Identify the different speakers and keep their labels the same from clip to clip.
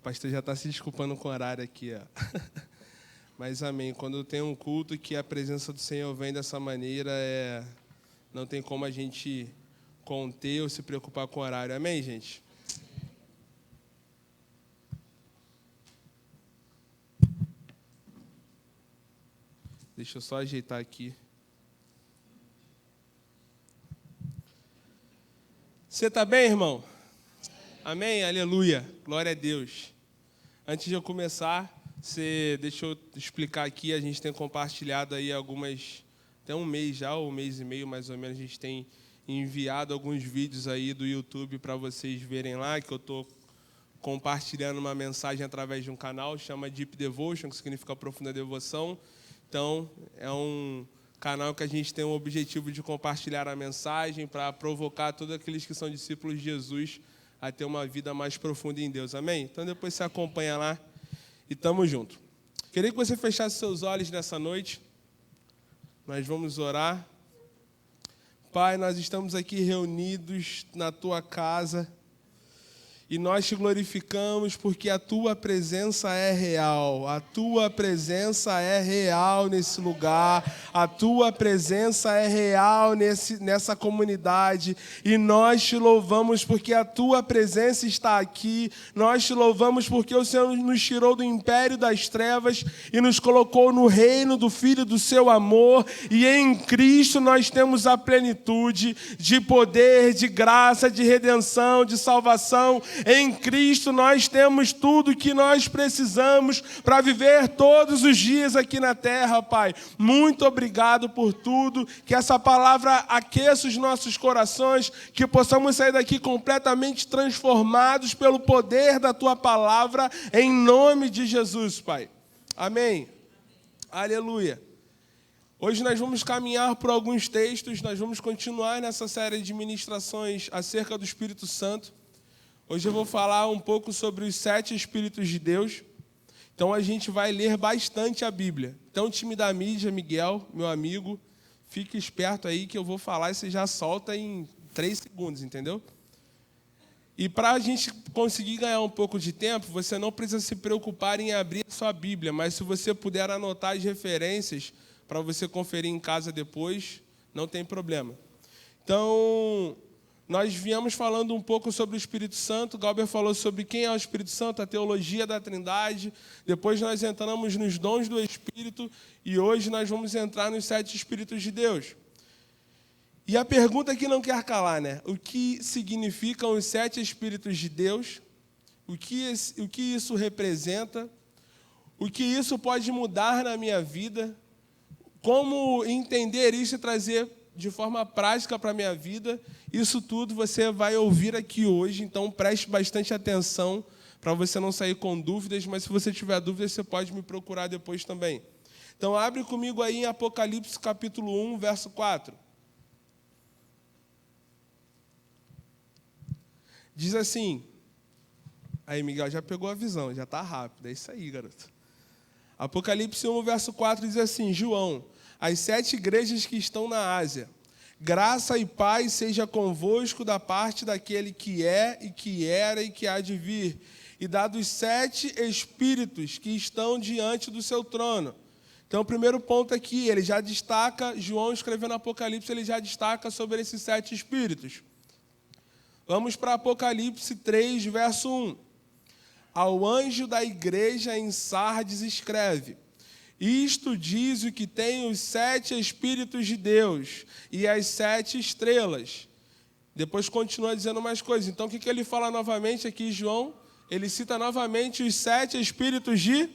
Speaker 1: pastor já está se desculpando com o horário aqui, ó. Mas amém. Quando tem um culto que a presença do Senhor vem dessa maneira, não tem como a gente conter ou se preocupar com o horário. Amém, gente? Deixa eu só ajeitar aqui. Você está bem, irmão? Amém? Aleluia. Glória a Deus. Antes de eu começar, deixa eu explicar aqui, a gente tem compartilhado aí até um mês já, ou um mês e meio mais ou menos, a gente tem enviado alguns vídeos aí do YouTube para vocês verem lá, que eu estou compartilhando uma mensagem através de um canal, chama Deep Devotion, que significa profunda devoção. Então, é um canal que a gente tem o objetivo de compartilhar a mensagem para provocar todos aqueles que são discípulos de Jesus a ter uma vida mais profunda em Deus. Amém? Então, depois você acompanha lá e tamo junto. Queria que você fechasse seus olhos nessa noite. Nós vamos orar. Pai, nós estamos aqui reunidos na Tua casa e nós te glorificamos porque a Tua presença é real. A Tua presença é real nesse lugar. A Tua presença é real nessa comunidade. E nós te louvamos porque a Tua presença está aqui. Nós te louvamos porque o Senhor nos tirou do império das trevas e nos colocou no reino do Filho do Seu amor. E em Cristo nós temos a plenitude de poder, de graça, de redenção, de salvação. Em Cristo nós temos tudo o que nós precisamos para viver todos os dias aqui na terra, Pai. Muito obrigado por tudo, que essa palavra aqueça os nossos corações, que possamos sair daqui completamente transformados pelo poder da Tua palavra, em nome de Jesus, Pai. Amém. Aleluia. Hoje nós vamos caminhar por alguns textos, nós vamos continuar nessa série de ministrações acerca do Espírito Santo. Hoje eu vou falar um pouco sobre os 7 Espíritos de Deus. Então a gente vai ler bastante a Bíblia. Então, time da mídia, Miguel, meu amigo, fique esperto aí que eu vou falar e você já solta em 3 segundos, entendeu? E para a gente conseguir ganhar um pouco de tempo, você não precisa se preocupar em abrir a sua Bíblia, mas se você puder anotar as referências para você conferir em casa depois, não tem problema. Então, nós viemos falando um pouco sobre o Espírito Santo. Galber falou sobre quem é o Espírito Santo, a teologia da Trindade. Depois nós entramos nos dons do Espírito e hoje nós vamos entrar nos 7 Espíritos de Deus. E a pergunta que não quer calar, né? O que significam os 7 Espíritos de Deus? O que isso representa? O que isso pode mudar na minha vida? Como entender isso e trazer de forma prática para a minha vida? Isso tudo você vai ouvir aqui hoje, então preste bastante atenção para você não sair com dúvidas, mas se você tiver dúvidas, você pode me procurar depois também. Então, abre comigo aí em Apocalipse, capítulo 1, verso 4. Diz assim, aí Miguel já pegou a visão, já está rápido, é isso aí, garoto. Apocalipse 1, verso 4 diz assim, João, as 7 igrejas que estão na Ásia, graça e paz seja convosco da parte daquele que é, e que era, e que há de vir, e da dos 7 Espíritos que estão diante do seu trono. Então, o primeiro ponto aqui, ele já destaca, João escrevendo Apocalipse, ele já destaca sobre esses 7 Espíritos. Vamos para Apocalipse 3, verso 1. Ao anjo da igreja em Sardes escreve, isto diz o que tem os 7 Espíritos de Deus e as 7 estrelas. Depois continua dizendo mais coisas. Então, o que ele fala novamente aqui, João? Ele cita novamente os 7 Espíritos de...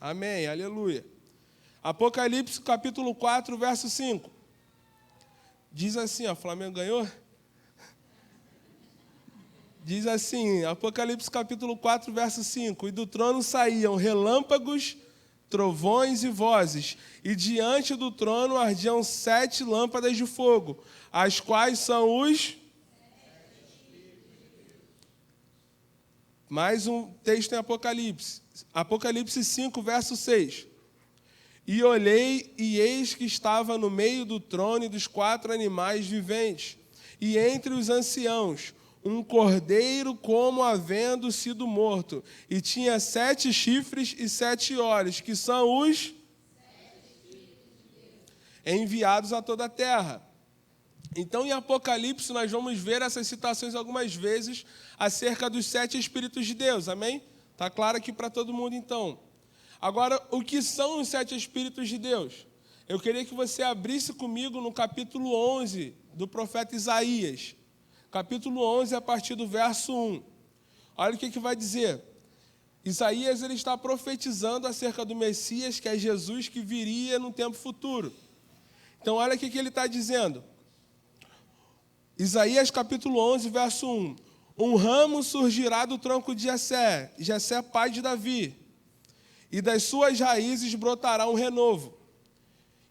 Speaker 1: Amém, aleluia. Apocalipse, capítulo 4, verso 5. Diz assim, ó, Flamengo ganhou? Diz assim, Apocalipse, capítulo 4, verso 5. E do trono saíam relâmpagos, trovões e vozes, e diante do trono ardiam 7 lâmpadas de fogo, as quais são os... Mais um texto em Apocalipse. Apocalipse 5, verso 6. E olhei, e eis que estava no meio do trono e dos 4 animais viventes, e entre os anciãos, um cordeiro como havendo sido morto, e tinha 7 chifres e 7 olhos, que são os enviados a toda a terra. Então, em Apocalipse, nós vamos ver essas citações algumas vezes acerca dos 7 Espíritos de Deus, amém? Está claro aqui para todo mundo, então. Agora, o que são os 7 Espíritos de Deus? Eu queria que você abrisse comigo no capítulo 11 do profeta Isaías. Capítulo 11, a partir do verso 1. Olha o que vai dizer. Isaías ele está profetizando acerca do Messias, que é Jesus, que viria no tempo futuro. Então, olha o que ele está dizendo. Isaías, capítulo 11, verso 1. Um ramo surgirá do tronco de Jessé, Jessé pai de Davi, e das suas raízes brotará um renovo.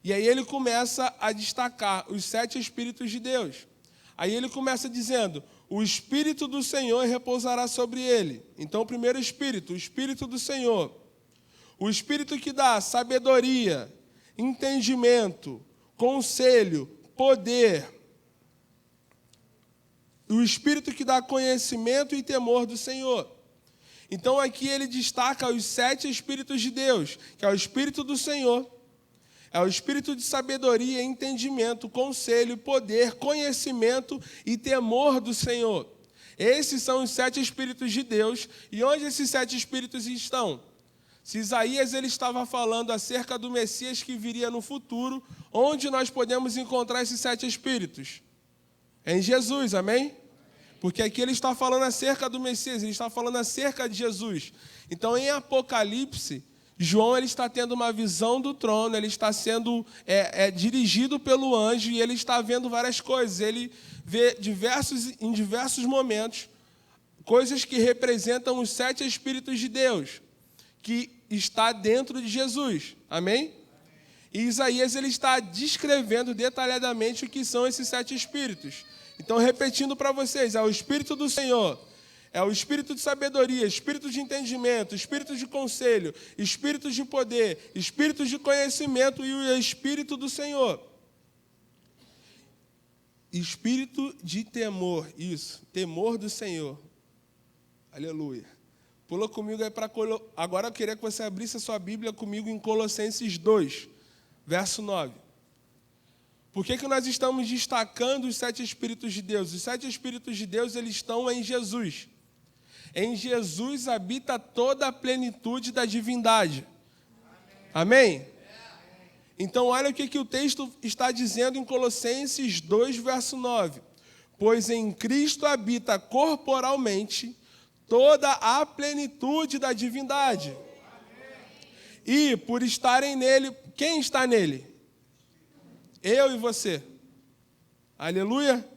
Speaker 1: E aí ele começa a destacar os 7 Espíritos de Deus. Aí ele começa dizendo, o Espírito do Senhor repousará sobre ele. Então, o primeiro Espírito, o Espírito do Senhor. O Espírito que dá sabedoria, entendimento, conselho, poder. O Espírito que dá conhecimento e temor do Senhor. Então, aqui ele destaca os 7 Espíritos de Deus, que é o Espírito do Senhor, é o Espírito de sabedoria, entendimento, conselho, poder, conhecimento e temor do Senhor. Esses são os 7 Espíritos de Deus. E onde esses 7 Espíritos estão? Se Isaías ele estava falando acerca do Messias que viria no futuro, onde nós podemos encontrar esses 7 Espíritos? É em Jesus, amém? Porque aqui ele está falando acerca do Messias, ele está falando acerca de Jesus. Então, em Apocalipse, João ele está tendo uma visão do trono, ele está sendo dirigido pelo anjo e ele está vendo várias coisas. Ele vê em diversos momentos coisas que representam os 7 Espíritos de Deus, que está dentro de Jesus. Amém? E Isaías ele está descrevendo detalhadamente o que são esses 7 Espíritos. Então, repetindo para vocês, é o Espírito do Senhor, é o Espírito de sabedoria, Espírito de entendimento, Espírito de conselho, Espírito de poder, Espírito de conhecimento e o Espírito do Senhor. Espírito de temor, isso, temor do Senhor. Aleluia. Pula comigo aí para... Agora eu queria que você abrisse a sua Bíblia comigo em Colossenses 2, verso 9. Por que nós estamos destacando os 7 Espíritos de Deus? Os 7 Espíritos de Deus eles estão em Jesus. Em Jesus habita toda a plenitude da divindade. Amém? Então, olha o que o texto está dizendo em Colossenses 2, verso 9. Pois em Cristo habita corporalmente toda a plenitude da divindade. E por estarem nele, quem está nele? Eu e você. Aleluia?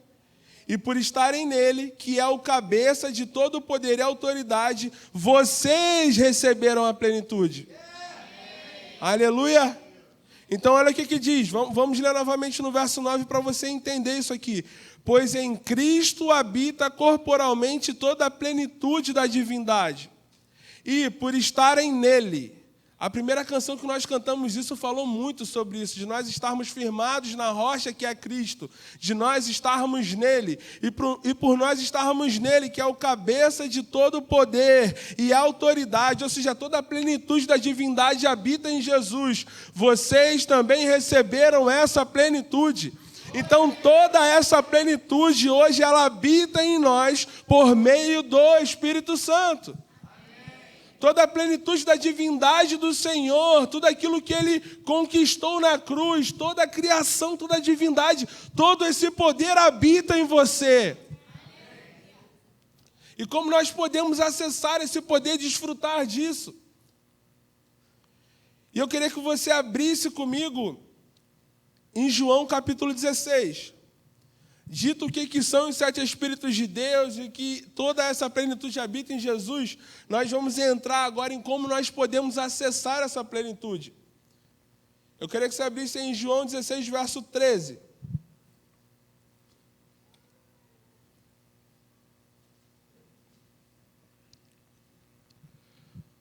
Speaker 1: E por estarem nele, que é o cabeça de todo o poder e autoridade, vocês receberam a plenitude. Aleluia? Então, olha o que diz. Vamos ler novamente no verso 9 para você entender isso aqui. Pois em Cristo habita corporalmente toda a plenitude da divindade. E por estarem nele... A primeira canção que nós cantamos isso falou muito sobre isso, de nós estarmos firmados na rocha que é Cristo, de nós estarmos nele, e por nós estarmos nele, que é o cabeça de todo o poder e autoridade, ou seja, toda a plenitude da divindade habita em Jesus. Vocês também receberam essa plenitude. Então, toda essa plenitude hoje, ela habita em nós por meio do Espírito Santo. Toda a plenitude da divindade do Senhor, tudo aquilo que Ele conquistou na cruz, toda a criação, toda a divindade, todo esse poder habita em você. E como nós podemos acessar esse poder e desfrutar disso? E eu queria que você abrisse comigo em João capítulo 16. Dito o que são os 7 Espíritos de Deus e que toda essa plenitude habita em Jesus, nós vamos entrar agora em como nós podemos acessar essa plenitude. Eu queria que você abrisse em João 16, verso 13.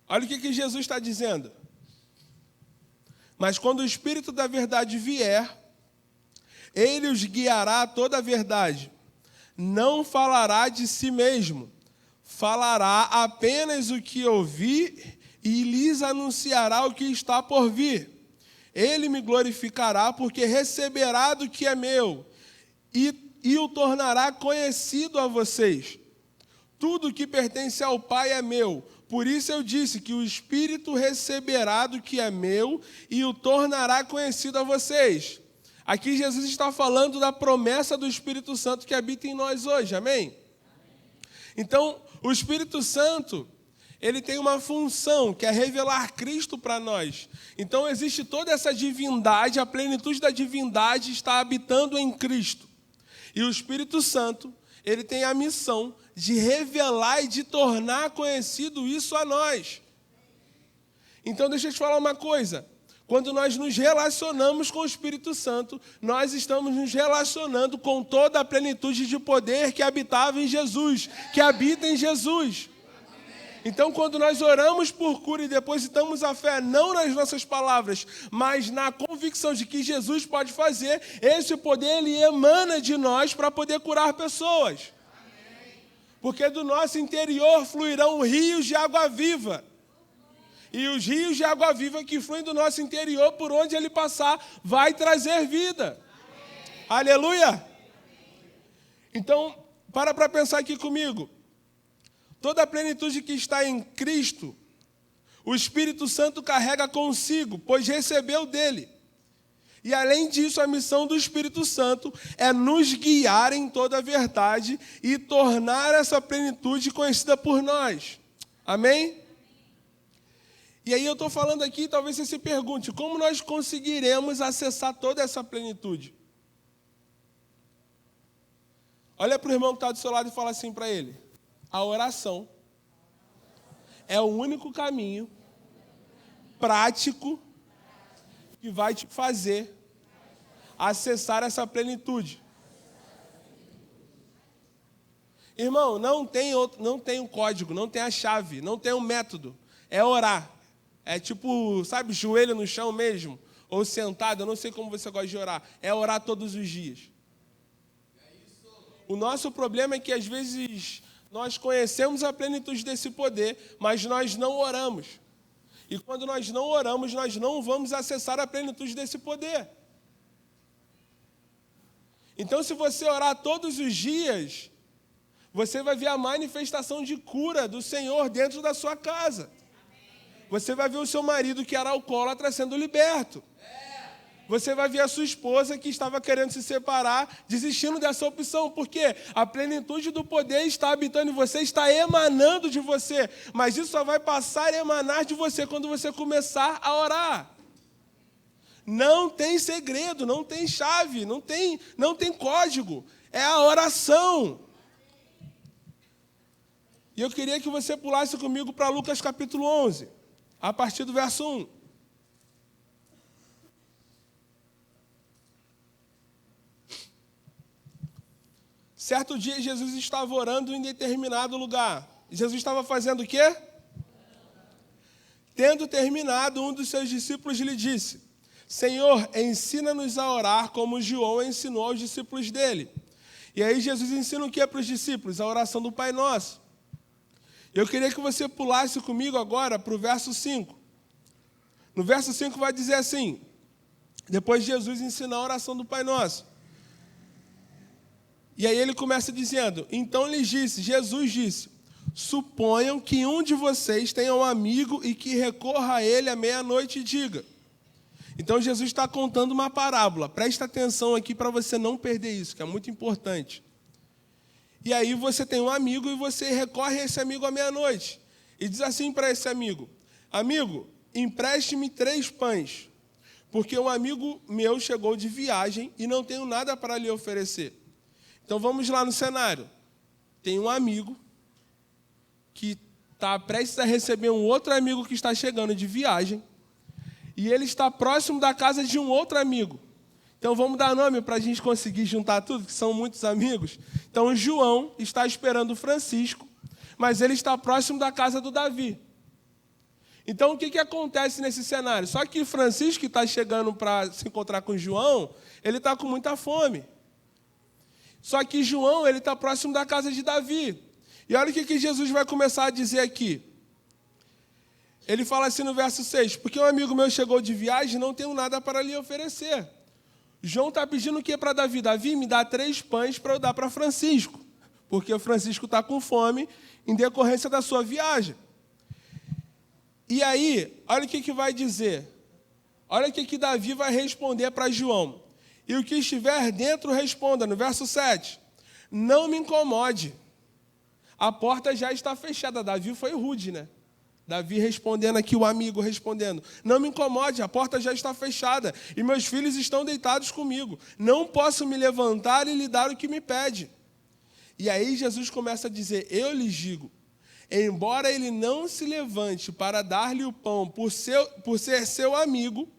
Speaker 1: Olha o que Jesus está dizendo. Mas quando o Espírito da verdade vier, ele os guiará a toda a verdade. não falará de si mesmo, falará apenas o que ouvir e lhes anunciará o que está por vir. Ele me glorificará, porque receberá do que é meu e o tornará conhecido a vocês. Tudo que pertence ao Pai é meu. Por isso eu disse que o Espírito receberá do que é meu e o tornará conhecido a vocês. Aqui Jesus está falando da promessa do Espírito Santo que habita em nós hoje, amém? Então, o Espírito Santo, ele tem uma função, que é revelar Cristo para nós. Então, existe toda essa divindade, a plenitude da divindade está habitando em Cristo. E o Espírito Santo, ele tem a missão de revelar e de tornar conhecido isso a nós. Então, deixa eu te falar uma coisa. Quando nós nos relacionamos com o Espírito Santo, nós estamos nos relacionando com toda a plenitude de poder que habitava em Jesus, que habita em Jesus. Então, quando nós oramos por cura e depositamos a fé, não nas nossas palavras, mas na convicção de que Jesus pode fazer, esse poder ele emana de nós para poder curar pessoas. Porque do nosso interior fluirão rios de água viva. E os rios de água viva que fluem do nosso interior, por onde ele passar, vai trazer vida. Amém. Aleluia! Então, para pensar aqui comigo. Toda a plenitude que está em Cristo, o Espírito Santo carrega consigo, pois recebeu dele. E além disso, a missão do Espírito Santo é nos guiar em toda a verdade e tornar essa plenitude conhecida por nós. Amém? E aí eu estou falando aqui, talvez você se pergunte, como nós conseguiremos acessar toda essa plenitude? Olha para o irmão que está do seu lado e fala assim para ele: a oração é o único caminho prático que vai te fazer acessar essa plenitude. Irmão, não tem um código, não tem a chave, não tem um método. É orar. É tipo, sabe, joelho no chão mesmo, ou sentado, eu não sei como você gosta de orar. É orar todos os dias. O nosso problema é que às vezes nós conhecemos a plenitude desse poder, mas nós não oramos. E quando nós não oramos, nós não vamos acessar a plenitude desse poder. Então, se você orar todos os dias, você vai ver a manifestação de cura do Senhor dentro da sua casa. Você vai ver o seu marido que era alcoólatra sendo liberto. Você vai ver a sua esposa que estava querendo se separar, desistindo dessa opção. Porque a plenitude do poder está habitando em você, está emanando de você. Mas isso só vai passar a emanar de você quando você começar a orar. Não tem segredo, não tem chave, não tem código. É a oração. E eu queria que você pulasse comigo para Lucas capítulo 11. A partir do verso 1. Certo dia, Jesus estava orando em determinado lugar. Jesus estava fazendo o quê? Tendo terminado, um dos seus discípulos lhe disse: Senhor, ensina-nos a orar como João ensinou aos discípulos dele. E aí Jesus ensina o que para os discípulos? A oração do Pai Nosso. Eu queria que você pulasse comigo agora para o verso 5. No verso 5 vai dizer assim, depois de Jesus ensinar a oração do Pai Nosso. E aí ele começa dizendo, então Jesus disse, suponham que um de vocês tenha um amigo e que recorra a ele à meia-noite e diga. Então Jesus está contando uma parábola. Presta atenção aqui para você não perder isso, que é muito importante. E aí você tem um amigo e você recorre a esse amigo à meia-noite. E diz assim para esse amigo, amigo, empreste-me 3 pães, porque um amigo meu chegou de viagem e não tenho nada para lhe oferecer. Então vamos lá no cenário. Tem um amigo que está prestes a receber um outro amigo que está chegando de viagem e ele está próximo da casa de um outro amigo. Então vamos dar nome para a gente conseguir juntar tudo, que são muitos amigos. Então João está esperando o Francisco, mas ele está próximo da casa do Davi. Então o que acontece nesse cenário? Só que Francisco, que está chegando para se encontrar com João, ele está com muita fome. Só que João, ele está próximo da casa de Davi. E olha o que Jesus vai começar a dizer aqui. Ele fala assim no verso 6, porque um amigo meu chegou de viagem e não tenho nada para lhe oferecer. João está pedindo o que para Davi? Davi, me dá 3 pães para eu dar para Francisco, porque o Francisco está com fome em decorrência da sua viagem. E aí, olha o que vai dizer. Olha o que Davi vai responder para João. E o que estiver dentro responda, no verso 7. Não me incomode. A porta já está fechada. Davi foi rude, né? Davi respondendo aqui, o amigo respondendo. Não me incomode, a porta já está fechada. E meus filhos estão deitados comigo. Não posso me levantar e lhe dar o que me pede. E aí Jesus começa a dizer, eu lhes digo, embora ele não se levante para dar-lhe o pão por ser seu amigo,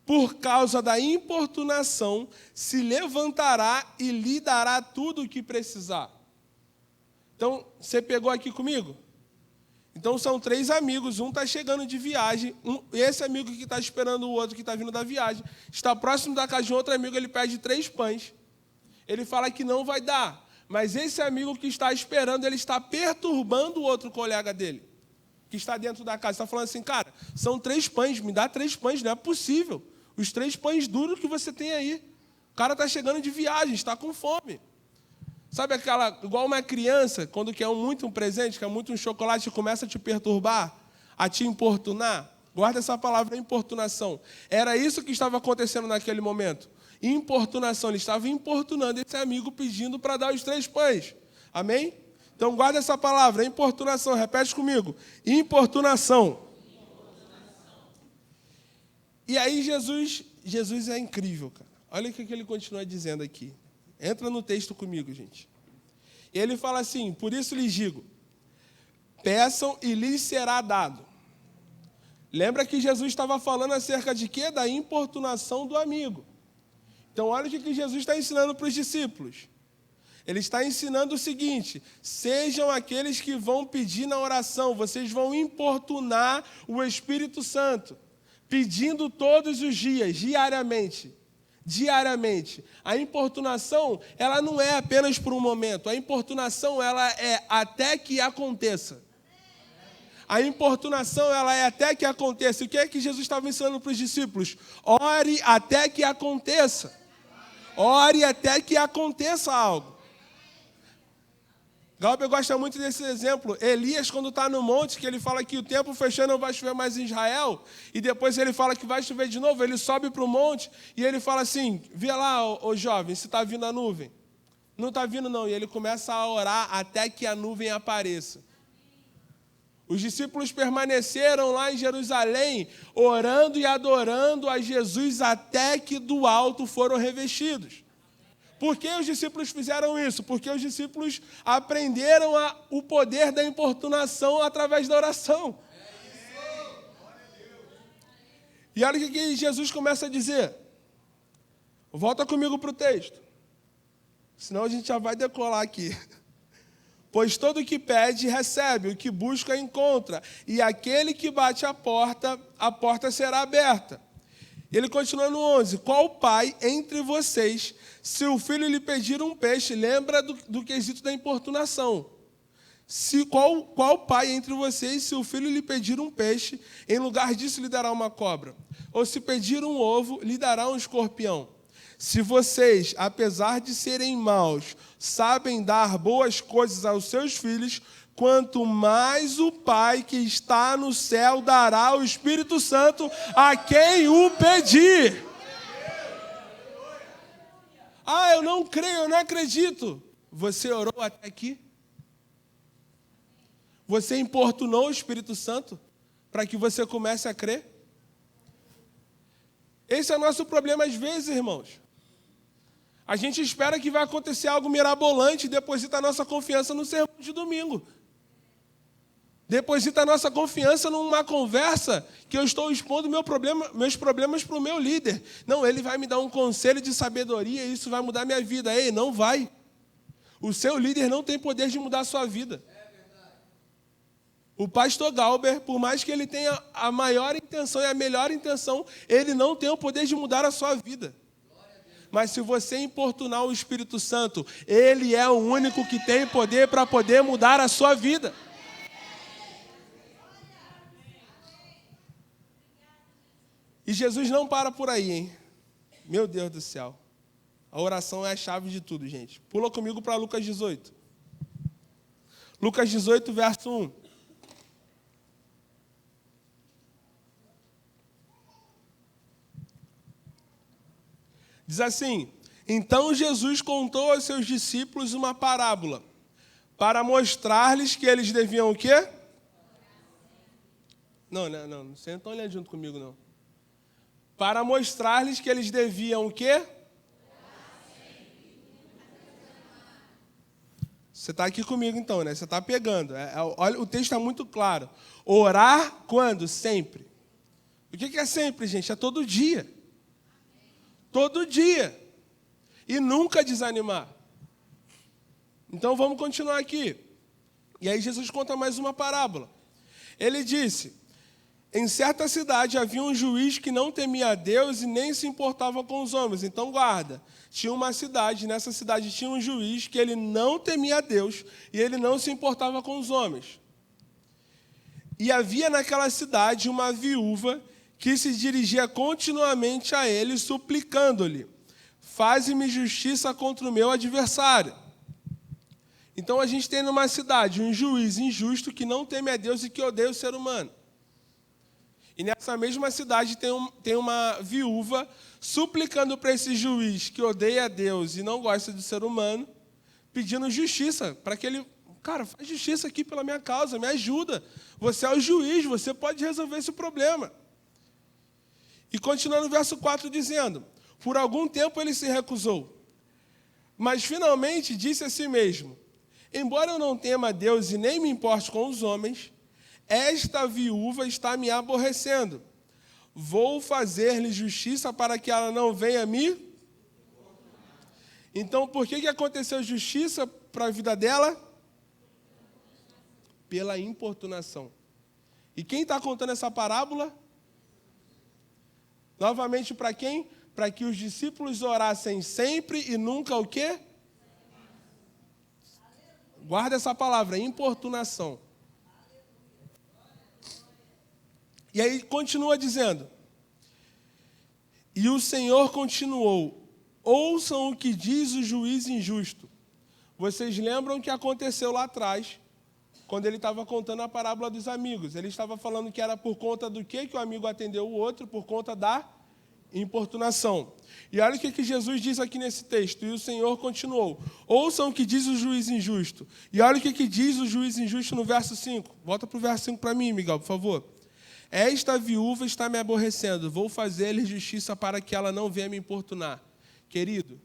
Speaker 1: por causa da importunação, se levantará e lhe dará tudo o que precisar. Então, você pegou aqui comigo? Então, são 3 amigos, um está chegando de viagem, esse amigo que está esperando o outro que está vindo da viagem, está próximo da casa de outro amigo, ele pede 3 pães. Ele fala que não vai dar, mas esse amigo que está esperando, ele está perturbando o outro colega dele, que está dentro da casa. Está falando assim, cara, são 3 pães, me dá 3 pães, não é possível. Os 3 pães duros que você tem aí. O cara está chegando de viagem, está com fome. Sabe aquela, igual uma criança, quando quer muito um presente, quer muito um chocolate, começa a te perturbar, a te importunar? Guarda essa palavra, importunação. Era isso que estava acontecendo naquele momento. Importunação, ele estava importunando esse amigo, pedindo para dar os 3 pães. Amém? Então guarda essa palavra, importunação, repete comigo. Importunação. E aí Jesus é incrível, cara. Olha o que ele continua dizendo aqui. Entra no texto comigo, gente. Ele fala assim, por isso lhes digo, peçam e lhes será dado. Lembra que Jesus estava falando acerca de quê? Da importunação do amigo. Então, olha o que Jesus está ensinando para os discípulos. Ele está ensinando o seguinte, sejam aqueles que vão pedir na oração, vocês vão importunar o Espírito Santo, pedindo todos os dias, diariamente. A importunação, ela não é apenas por um momento. A importunação, ela é até que aconteça. A importunação, ela é até que aconteça. O que é que Jesus estava ensinando para os discípulos? Ore até que aconteça. Ore até que aconteça algo. Galber gosta muito desse exemplo. Elias, quando está no monte, que ele fala que o tempo fechando não vai chover mais em Israel, e depois ele fala que vai chover de novo, ele sobe para o monte, e ele fala assim, vê lá, ô jovem, se está vindo a nuvem. Não está vindo não, e ele começa a orar até que a nuvem apareça. Os discípulos permaneceram lá em Jerusalém, orando e adorando a Jesus até que do alto foram revestidos. Por que os discípulos fizeram isso? Porque os discípulos aprenderam o poder da importunação através da oração. E olha o que Jesus começa a dizer. Volta comigo para o texto. Senão a gente já vai decolar aqui. Pois todo o que pede, recebe, o que busca, encontra. E aquele que bate a porta será aberta. Ele continua no 11. Qual pai entre vocês, se o filho lhe pedir um peixe, lembra do quesito da importunação. Qual pai entre vocês, se o filho lhe pedir um peixe, em lugar disso lhe dará uma cobra? Ou se pedir um ovo, lhe dará um escorpião? Se vocês, apesar de serem maus, sabem dar boas coisas aos seus filhos, quanto mais o Pai que está no céu dará o Espírito Santo a quem o pedir. Ah, eu não creio, eu não acredito. Você orou até aqui? Você importunou o Espírito Santo para que você comece a crer? Esse é o nosso problema às vezes, irmãos. A gente espera que vai acontecer algo mirabolante e deposita a nossa confiança no sermão de domingo. Deposita a nossa confiança numa conversa que eu estou expondo meus problemas para o meu líder. Não, ele vai me dar um conselho de sabedoria e isso vai mudar minha vida. Ei, não vai. O seu líder não tem poder de mudar a sua vida. O pastor Galber, por mais que ele tenha a maior intenção e a melhor intenção, ele não tem o poder de mudar a sua vida. Mas se você importunar o Espírito Santo, ele é o único que tem poder para poder mudar a sua vida. E Jesus não para por aí, hein? Meu Deus do céu. A oração é a chave de tudo, gente. Pula comigo para Lucas 18. Lucas 18, verso 1. Diz assim: então Jesus contou aos seus discípulos uma parábola, para mostrar-lhes que eles deviam o quê? Não, vocês não estão olhando junto comigo, não. Para mostrar-lhes que eles deviam o quê? Você está aqui comigo então, né? Você está pegando. Olha, o texto está muito claro. Orar quando? Sempre. O que é sempre, gente? É todo dia. Todo dia. E nunca desanimar. Então vamos continuar aqui. E aí Jesus conta mais uma parábola. Ele disse: em certa cidade havia um juiz que não temia a Deus e nem se importava com os homens. Então guarda, tinha uma cidade, nessa cidade tinha um juiz que ele não temia a Deus e ele não se importava com os homens. E havia naquela cidade uma viúva que se dirigia continuamente a ele, suplicando-lhe: faze-me justiça contra o meu adversário. Então a gente tem numa cidade um juiz injusto que não teme a Deus e que odeia o ser humano. E nessa mesma cidade tem uma viúva suplicando para esse juiz que odeia a Deus e não gosta do ser humano, pedindo justiça, para que ele, cara, faz justiça aqui pela minha causa, me ajuda. Você é o juiz, você pode resolver esse problema. E continua no verso 4 dizendo: por algum tempo ele se recusou, mas finalmente disse a si mesmo: embora eu não tema a Deus e nem me importe com os homens, esta viúva está me aborrecendo. Vou fazer-lhe justiça para que ela não venha me... Então, por que aconteceu justiça para a vida dela? Pela importunação. E quem está contando essa parábola? Novamente, para quem? Para que os discípulos orassem sempre e nunca o quê? Guarda essa palavra, importunação. E aí continua dizendo: e o Senhor continuou: ouçam o que diz o juiz injusto. Vocês lembram o que aconteceu lá atrás, quando ele estava contando a parábola dos amigos? Ele estava falando que era por conta do que o amigo atendeu o outro, por conta da importunação. E olha o que Jesus diz aqui nesse texto: e o Senhor continuou: ouçam o que diz o juiz injusto. E olha o que diz o juiz injusto no verso 5. Volta para o verso 5 para mim, Miguel, por favor. Esta viúva está me aborrecendo, vou fazer-lhe justiça para que ela não venha me importunar. Querido,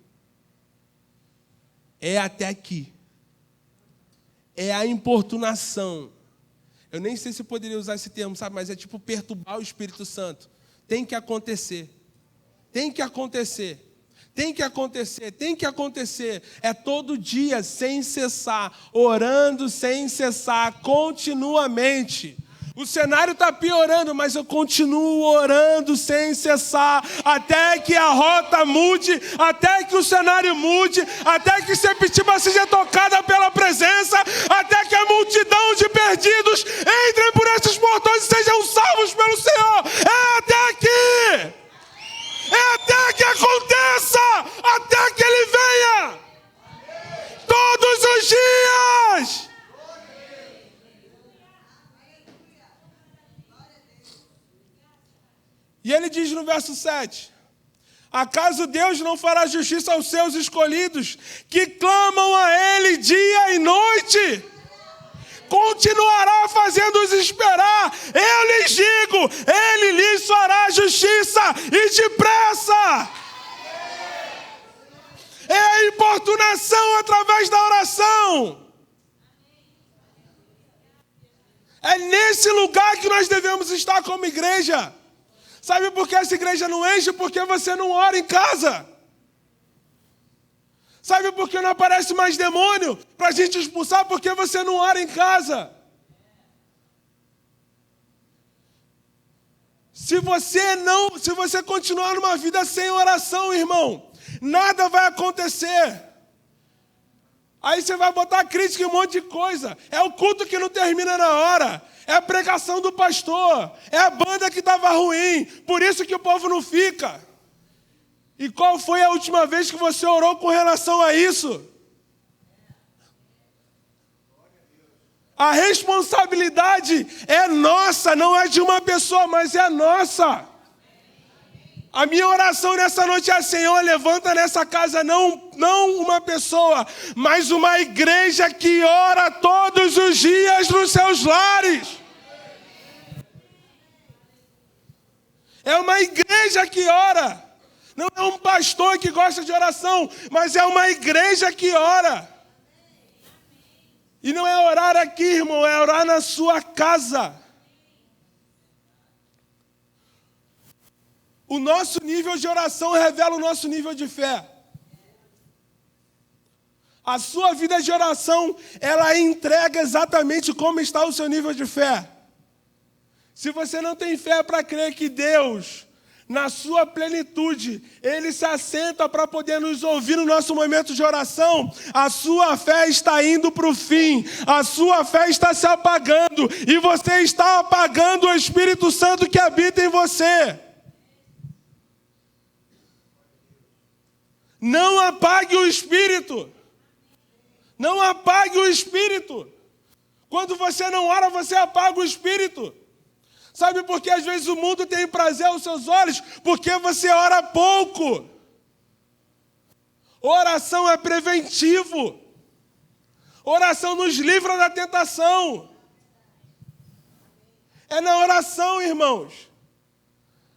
Speaker 1: é até aqui. É a importunação. Eu nem sei se poderia usar esse termo, sabe? Mas é tipo perturbar o Espírito Santo. Tem que acontecer. Tem que acontecer. Tem que acontecer, tem que acontecer. É todo dia, sem cessar, orando sem cessar, continuamente. O cenário está piorando, mas eu continuo orando sem cessar, até que a rota mude, até que o cenário mude, até que Sepitiba seja tocada pela presença, até que a multidão de perdidos entrem por esses portões e sejam salvos pelo Senhor. É até aqui! É até que aconteça, até que Ele venha. Todos os dias. E ele diz no verso 7: acaso Deus não fará justiça aos seus escolhidos, que clamam a Ele dia e noite? Continuará fazendo-os esperar. Eu lhes digo, Ele lhes fará justiça e depressa. É a importunação através da oração. É nesse lugar que nós devemos estar como igreja. Sabe por que essa igreja não enche? Porque você não ora em casa. Sabe por que não aparece mais demônio para a gente expulsar? Porque você não ora em casa. Se você continuar numa vida sem oração, irmão, nada vai acontecer. Aí você vai botar crítica em um monte de coisa. É o culto que não termina na hora. É a pregação do pastor. É a banda que estava ruim. Por isso que o povo não fica. E qual foi a última vez que você orou com relação a isso? A responsabilidade é nossa, não é de uma pessoa, mas é nossa. A minha oração nessa noite é: Senhor, levanta nessa casa não uma pessoa, mas uma igreja que ora todos os dias nos seus lares. É uma igreja que ora. Não é um pastor que gosta de oração, mas é uma igreja que ora. E não é orar aqui, irmão, é orar na sua casa. O nosso nível de oração revela o nosso nível de fé. A sua vida de oração, ela entrega exatamente como está o seu nível de fé. Se você não tem fé para crer que Deus, na sua plenitude, Ele se assenta para poder nos ouvir no nosso momento de oração, a sua fé está indo para o fim, a sua fé está se apagando, e você está apagando o Espírito Santo que habita em você. Não apague o Espírito. Não apague o Espírito. Quando você não ora, você apaga o Espírito. Sabe por que às vezes o mundo tem prazer aos seus olhos? Porque você ora pouco. Oração é preventivo. Oração nos livra da tentação. É na oração, irmãos.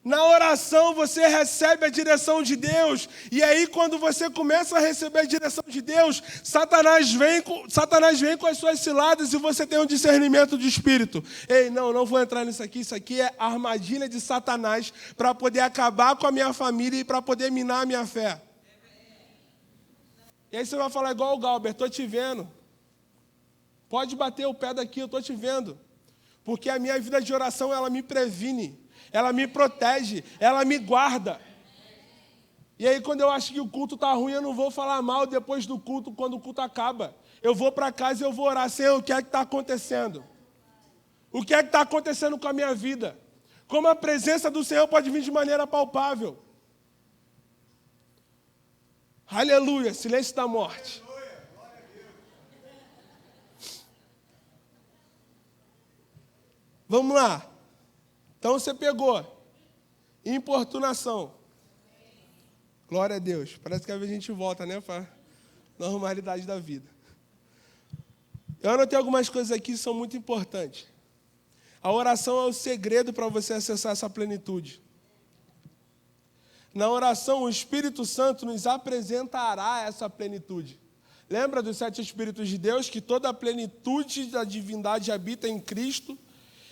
Speaker 1: Na oração você recebe a direção de Deus. E aí quando você começa a receber a direção de Deus, Satanás vem com as suas ciladas e você tem um discernimento de espírito. Ei, não vou entrar nisso aqui. Isso aqui é a armadilha de Satanás para poder acabar com a minha família e para poder minar a minha fé. E aí você vai falar igual o Galber: estou te vendo. Pode bater o pé daqui, eu estou te vendo. Porque a minha vida de oração, ela me previne. Ela me protege, ela me guarda. E aí quando eu acho que o culto está ruim, eu não vou falar mal depois do culto, quando o culto acaba. Eu vou para casa e eu vou orar: Senhor, o que é que está acontecendo? O que é que está acontecendo com a minha vida? Como a presença do Senhor pode vir de maneira palpável. Aleluia, silêncio da morte. Vamos lá. Então você pegou importunação. Glória a Deus. Parece que às vezes a gente volta, né, para a normalidade da vida. Eu anotei algumas coisas aqui que são muito importantes. A oração é o segredo para você acessar essa plenitude. Na oração, o Espírito Santo nos apresentará essa plenitude. Lembra dos 7 Espíritos de Deus, que toda a plenitude da divindade habita em Cristo?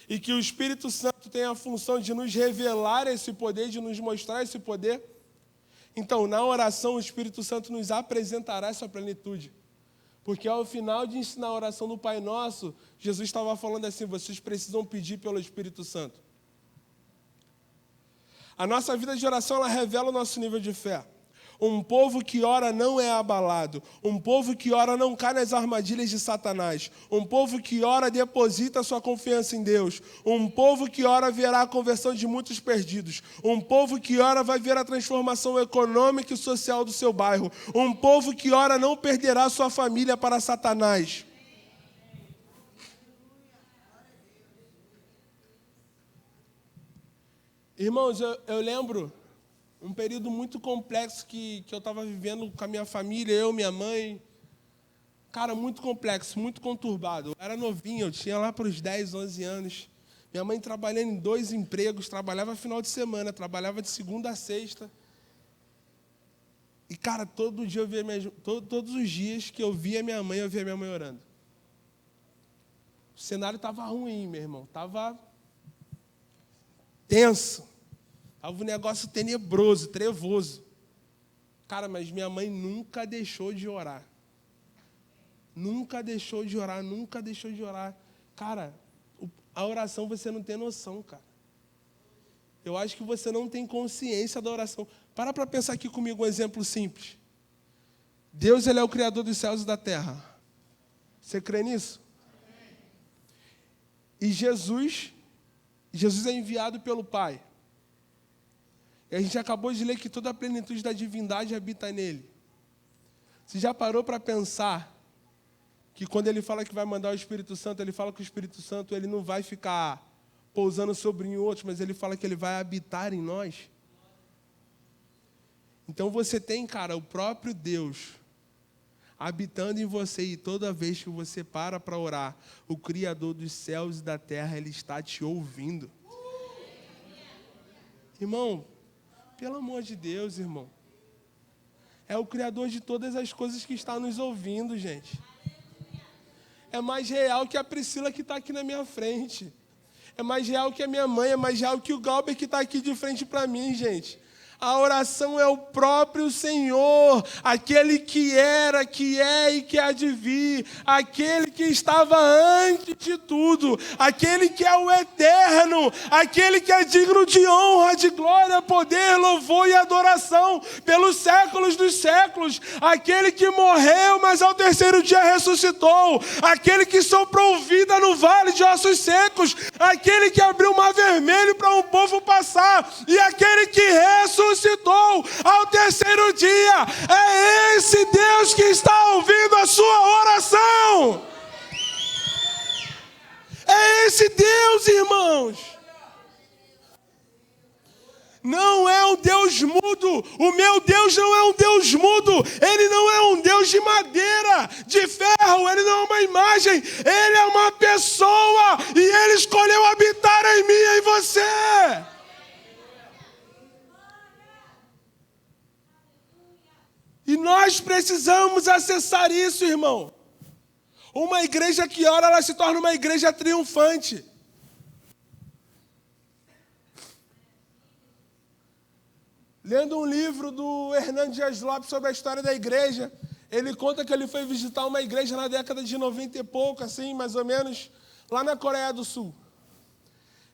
Speaker 1: E que o Espírito Santo tem a função de nos revelar esse poder, de nos mostrar esse poder. Então, na oração, o Espírito Santo nos apresentará essa plenitude. Porque ao final de ensinar a oração do Pai Nosso, Jesus estava falando assim: vocês precisam pedir pelo Espírito Santo. A nossa vida de oração, ela revela o nosso nível de fé. Um povo que ora não é abalado. Um povo que ora não cai nas armadilhas de Satanás. Um povo que ora deposita sua confiança em Deus. Um povo que ora verá a conversão de muitos perdidos. Um povo que ora vai ver a transformação econômica e social do seu bairro. Um povo que ora não perderá sua família para Satanás. Irmãos, eu lembro um período muito complexo que eu estava vivendo com a minha família, eu, minha mãe. Cara, muito complexo, muito conturbado. Eu era novinho, eu tinha lá para os 10, 11 anos. Minha mãe trabalhando em 2 empregos, trabalhava final de semana, trabalhava de segunda a sexta. E, cara, todo dia todos os dias que eu via minha mãe, eu via minha mãe orando. O cenário estava ruim, meu irmão. Estava tenso. Estava um negócio tenebroso, trevoso. Cara, mas minha mãe nunca deixou de orar. Nunca deixou de orar, nunca deixou de orar. Cara, a oração você não tem noção, cara. Eu acho que você não tem consciência da oração. Para pensar aqui comigo um exemplo simples. Deus, ele é o Criador dos céus e da terra. Você crê nisso? E Jesus é enviado pelo Pai. E a gente acabou de ler que toda a plenitude da divindade habita nele. Você já parou para pensar que quando ele fala que vai mandar o Espírito Santo, ele fala que o Espírito Santo ele não vai ficar pousando sobre outros, mas ele fala que ele vai habitar em nós? Então você tem, cara, o próprio Deus habitando em você, e toda vez que você para orar, o Criador dos céus e da terra, ele está te ouvindo. Irmão, pelo amor de Deus, irmão. É o Criador de todas as coisas que está nos ouvindo, gente. É mais real que a Priscila que está aqui na minha frente. É mais real que a minha mãe, é mais real que o Galber que está aqui de frente para mim, gente. A oração é o próprio Senhor, aquele que era, que é e que há de vir, aquele que estava antes de tudo, aquele que é o eterno, aquele que é digno de honra, de glória, poder, louvor e adoração pelos séculos dos séculos, aquele que morreu, mas ao terceiro dia ressuscitou, aquele que soprou vida no vale de ossos secos, aquele que abriu o mar vermelho para um povo passar, e aquele que ressuscitou ao terceiro dia. É esse Deus que está ouvindo a sua oração. É esse Deus, irmãos. Não é um Deus mudo. O meu Deus não é um Deus mudo. Ele não é um Deus de madeira, de ferro. Ele não é uma imagem. Ele é uma pessoa. E ele escolheu habitar em mim e em você. E nós precisamos acessar isso, irmão. Uma igreja que ora, ela se torna uma igreja triunfante. Lendo um livro do Hernando Dias Lopes sobre a história da igreja, ele conta que ele foi visitar uma igreja na década de 90 e pouco, assim, mais ou menos, lá na Coreia do Sul.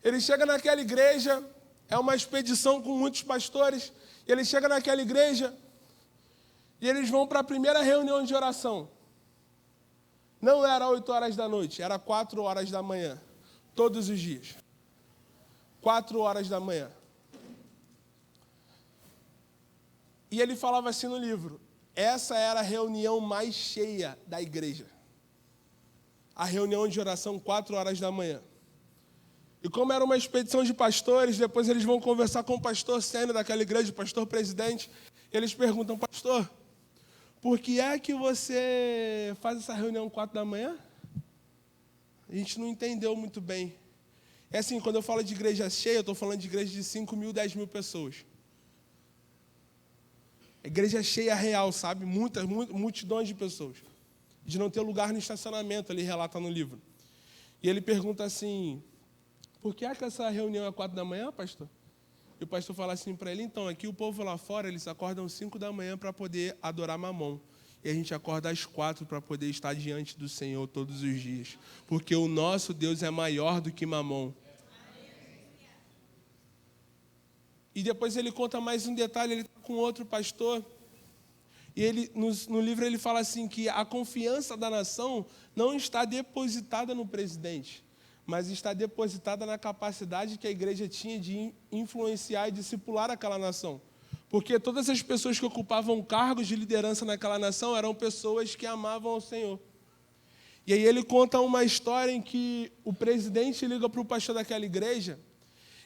Speaker 1: Ele chega naquela igreja, é uma expedição com muitos pastores, e ele chega naquela igreja, e eles vão para a primeira reunião de oração. Não era 8 horas da noite, era 4 horas da manhã. Todos os dias. 4 horas da manhã. E ele falava assim no livro, essa era a reunião mais cheia da igreja. A reunião de oração, 4 horas da manhã. E como era uma expedição de pastores, depois eles vão conversar com o pastor sênior daquela igreja, o pastor presidente, e eles perguntam, pastor, por que é que você faz essa reunião 4 da manhã? A gente não entendeu muito bem. É assim, quando eu falo de igreja cheia, eu estou falando de igreja de 5 mil, 10 mil pessoas. Igreja cheia real, sabe? Muitas, multidões de pessoas. De não ter lugar no estacionamento, ele relata no livro. E ele pergunta assim, por que é que essa reunião é 4 da manhã, pastor? E o pastor fala assim para ele, então, aqui o povo lá fora, eles acordam 5 da manhã para poder adorar Mamon. E a gente acorda às 4 para poder estar diante do Senhor todos os dias. Porque o nosso Deus é maior do que Mamon. E depois ele conta mais um detalhe, ele está com outro pastor. E ele, no livro ele fala assim que a confiança da nação não está depositada no presidente, mas está depositada na capacidade que a igreja tinha de influenciar e discipular aquela nação. Porque todas as pessoas que ocupavam cargos de liderança naquela nação eram pessoas que amavam ao Senhor. E aí ele conta uma história em que o presidente liga para o pastor daquela igreja,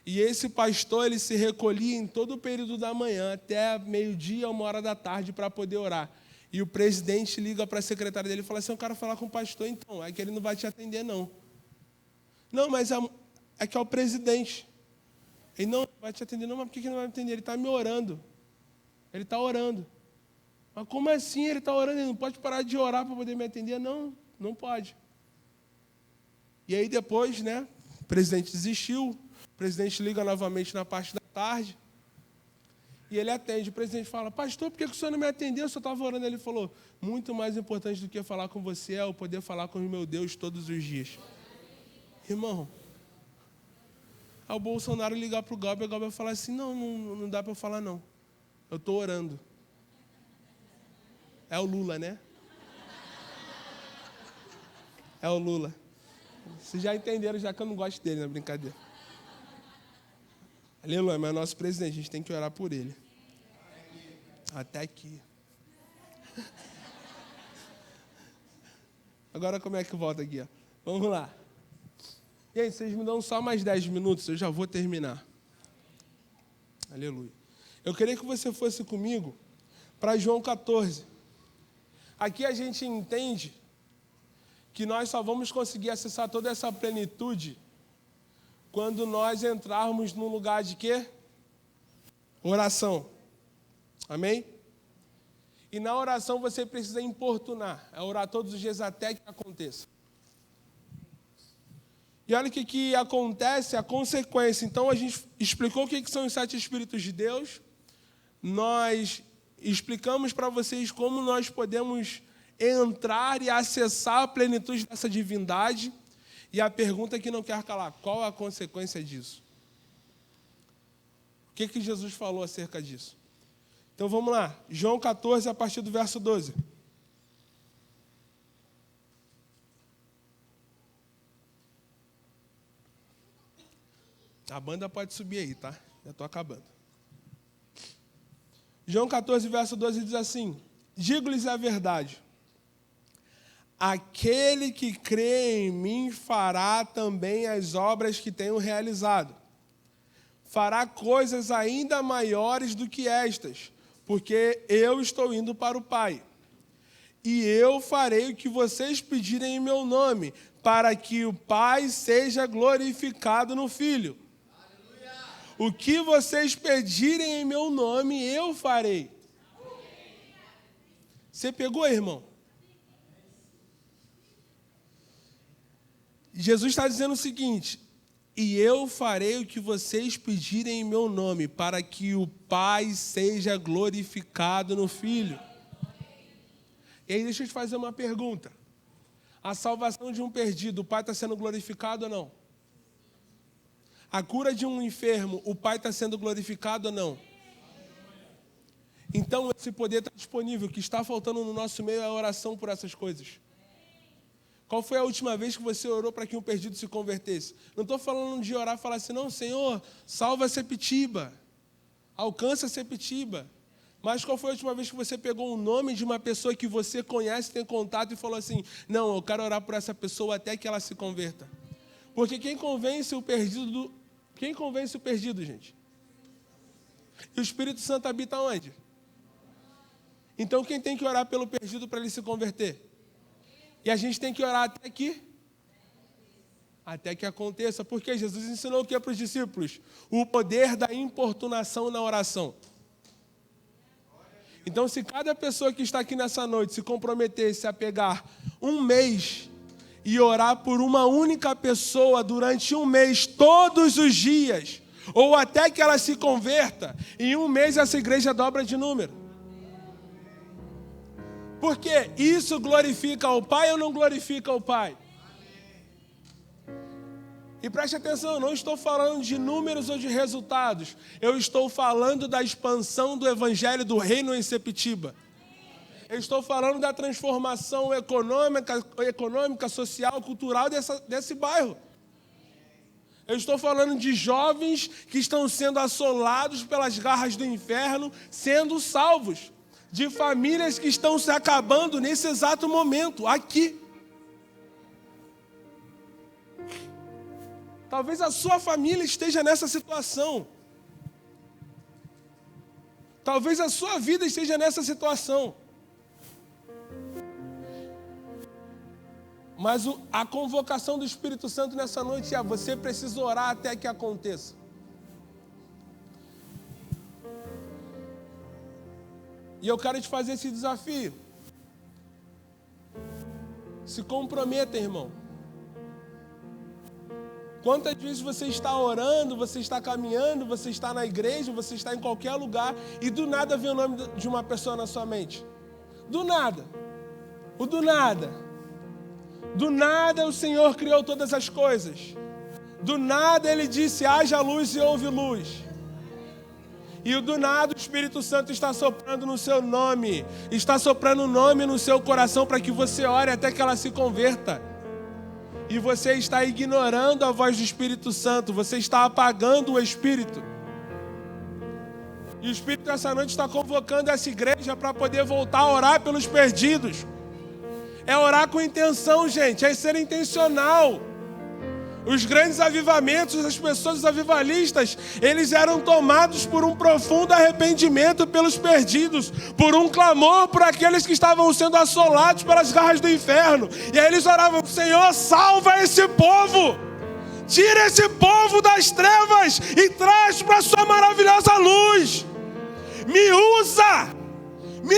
Speaker 1: e esse pastor ele se recolhia em todo o período da manhã, até meio-dia, 1h da tarde, para poder orar. E o presidente liga para a secretária dele e fala assim, eu quero falar com o pastor, então, é que ele não vai te atender, não. Não, mas é que é o presidente. Ele não vai te atender, não, mas por que ele não vai me atender? Ele está me orando. Ele está orando. Mas como assim ele está orando? Ele não pode parar de orar para poder me atender? Não, não pode. E aí depois, né, o presidente desistiu, o presidente liga novamente na parte da tarde, e ele atende. O presidente fala, pastor, por que o senhor não me atendeu? Eu só estava orando. Ele falou, muito mais importante do que falar com você é eu poder falar com o meu Deus todos os dias. Irmão, ao Bolsonaro ligar para o Galber, falar assim, não dá para eu falar não. Eu estou orando. É o Lula, né? É o Lula. Vocês já entenderam, já que eu não gosto dele, na brincadeira. Aleluia, mas é nosso presidente, a gente tem que orar por ele. Até aqui. Agora como é que volta aqui? Ó? Vamos lá. Gente, vocês me dão só mais 10 minutos, eu já vou terminar. Aleluia. Eu queria que você fosse comigo para João 14. Aqui a gente entende que nós só vamos conseguir acessar toda essa plenitude quando nós entrarmos num lugar de quê? Oração. Amém? E na oração você precisa importunar, é orar todos os dias até que aconteça. E olha o que acontece, a consequência. Então a gente explicou o que são os 7 Espíritos de Deus, nós explicamos para vocês como nós podemos entrar e acessar a plenitude dessa divindade. E a pergunta que não quer calar, qual a consequência disso? O que Jesus falou acerca disso? Então vamos lá, João 14, a partir do verso 12. A banda pode subir aí, tá? Já estou acabando. João 14, verso 12 diz assim: digo-lhes a verdade. Aquele que crê em mim fará também as obras que tenho realizado. Fará coisas ainda maiores do que estas, porque eu estou indo para o Pai. E eu farei o que vocês pedirem em meu nome, para que o Pai seja glorificado no Filho. Aleluia. O que vocês pedirem em meu nome, eu farei. Você pegou, irmão? Jesus está dizendo o seguinte: e eu farei o que vocês pedirem em meu nome, para que o Pai seja glorificado no Filho. E aí deixa eu te fazer uma pergunta. A salvação de um perdido, o Pai está sendo glorificado ou não? A cura de um enfermo, o Pai está sendo glorificado ou não? Então esse poder está disponível. O que está faltando no nosso meio é a oração por essas coisas. Qual foi a última vez que você orou para que um perdido se convertesse? Não estou falando de orar e falar assim, não, Senhor, salva Sepetiba, alcança Sepetiba. Mas qual foi a última vez que você pegou o nome de uma pessoa que você conhece, tem contato e falou assim, não, eu quero orar por essa pessoa até que ela se converta? Porque quem convence o perdido, gente? E o Espírito Santo habita onde? Então quem tem que orar pelo perdido para ele se converter? E a gente tem que orar até que aconteça. Porque Jesus ensinou o que para os discípulos? O poder da importunação na oração. Então, se cada pessoa que está aqui nessa noite se comprometesse a pegar um mês e orar por uma única pessoa durante um mês, todos os dias, ou até que ela se converta, em um mês essa igreja dobra de número. Porque isso glorifica o Pai ou não glorifica o Pai? E preste atenção, eu não estou falando de números ou de resultados. Eu estou falando da expansão do Evangelho do Reino em Sepetiba. Eu estou falando da transformação econômica, social, cultural desse bairro. Eu estou falando de jovens que estão sendo assolados pelas garras do inferno, sendo salvos. De famílias que estão se acabando nesse exato momento, aqui. Talvez a sua família esteja nessa situação. Talvez a sua vida esteja nessa situação. Mas a convocação do Espírito Santo nessa noite é: você precisa orar até que aconteça. E eu quero te fazer esse desafio. Se comprometa, irmão. Quantas vezes você está orando, você está caminhando, você está na igreja, você está em qualquer lugar e do nada vem o nome de uma pessoa na sua mente? Do nada. O do nada. Do nada o Senhor criou todas as coisas. Do nada Ele disse, haja luz e houve luz. E do nada o Espírito Santo está soprando no seu nome, está soprando o nome no seu coração para que você ore até que ela se converta. E você está ignorando a voz do Espírito Santo, você está apagando o Espírito. E o Espírito essa noite está convocando essa igreja para poder voltar a orar pelos perdidos. É orar com intenção, gente, é ser intencional. Os grandes avivamentos, as pessoas avivalistas, eles eram tomados por um profundo arrependimento pelos perdidos, por um clamor por aqueles que estavam sendo assolados pelas garras do inferno. E aí eles oravam: Senhor, salva esse povo, tira esse povo das trevas e traz para a sua maravilhosa luz. Me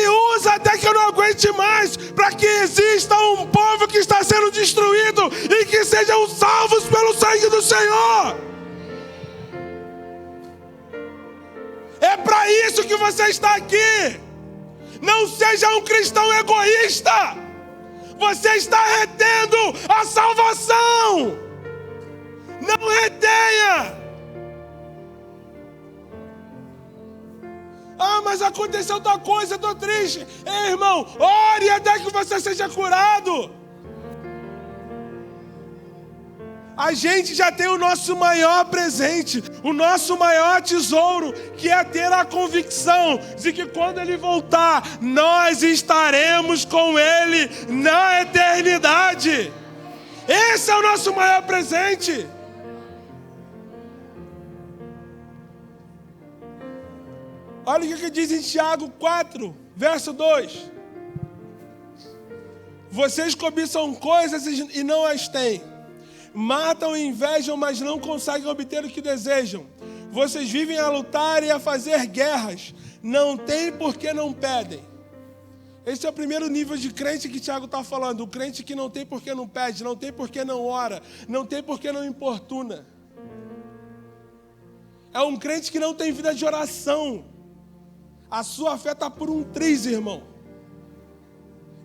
Speaker 1: usa até que eu não aguente mais, para que exista um povo que está sendo destruído e que sejam salvos pelo sangue do Senhor. É para isso que você está aqui. Não seja um cristão egoísta. Você está retendo a salvação. Não retenha. Ah, mas aconteceu outra coisa, eu estou triste. Ei, irmão, ore até que você seja curado. A gente já tem o nosso maior presente, o nosso maior tesouro, que é ter a convicção de que quando Ele voltar, nós estaremos com Ele na eternidade. Esse é o nosso maior presente. Olha o que diz em Tiago 4, verso 2. Vocês cobiçam coisas e não as têm. Matam e invejam, mas não conseguem obter o que desejam. Vocês vivem a lutar e a fazer guerras. Não têm porque não pedem. Esse é o primeiro nível de crente que Tiago está falando. O crente que não tem porque não pede, não tem porque não ora, não tem porque não importuna. É um crente que não tem vida de oração. A sua fé está por um triz, irmão.